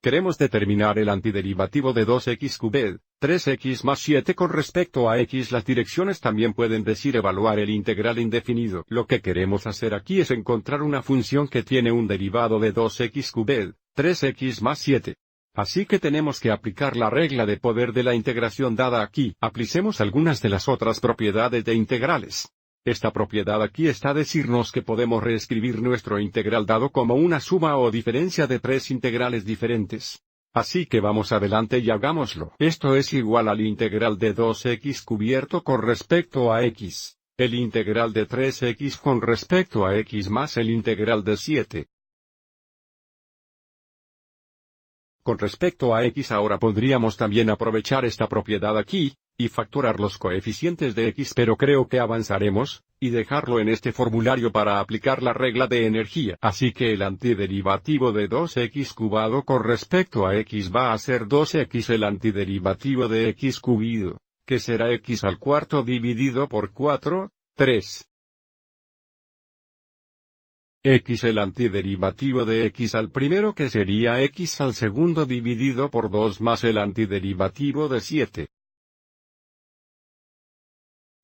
Queremos determinar el antiderivativo de 2x cubed, 3x más 7 con respecto a x. Las direcciones también pueden decir evaluar el integral indefinido. Lo que queremos hacer aquí es encontrar una función que tiene un derivado de 2x cubed, 3x más 7. Así que tenemos que aplicar la regla de poder de la integración dada aquí. Aplicemos algunas de las otras propiedades de integrales. Esta propiedad aquí está a decirnos que podemos reescribir nuestro integral dado como una suma o diferencia de tres integrales diferentes. Así que vamos adelante y hagámoslo. Esto es igual al integral de 2x cubierto con respecto a x, el integral de 3x con respecto a x más el integral de 7. Con respecto a x ahora podríamos también aprovechar esta propiedad aquí, y factorar los coeficientes de x, pero creo que avanzaremos, y dejarlo en este formulario para aplicar la regla de energía. Así que el antiderivativo de 2x cubado con respecto a x va a ser 2x el antiderivativo de x cubido, que será x al cuarto dividido por 4, 3. X el antiderivativo de x al primero que sería x al segundo dividido por 2 más el antiderivativo de 7.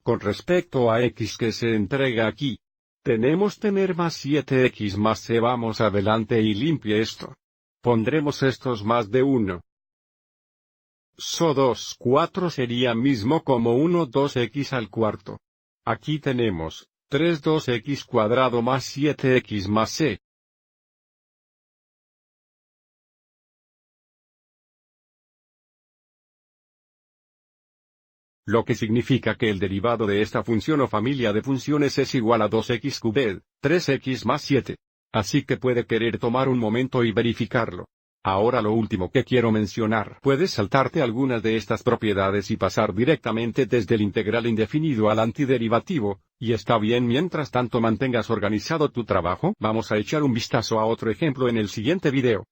Con respecto a x que se entrega aquí, tenemos tener más 7x más c. Vamos adelante y limpie esto. Pondremos estos más de 1. So 2, 4 sería mismo como 1 2x al cuarto. Aquí tenemos 3 2x cuadrado más 7x más c. Lo que significa que el derivado de esta función o familia de funciones es igual a 2x cubed, 3x más 7. Así que puede querer tomar un momento y verificarlo. Ahora lo último que quiero mencionar. Puedes saltarte algunas de estas propiedades y pasar directamente desde el integral indefinido al antiderivativo, y está bien mientras tanto mantengas organizado tu trabajo. Vamos a echar un vistazo a otro ejemplo en el siguiente video.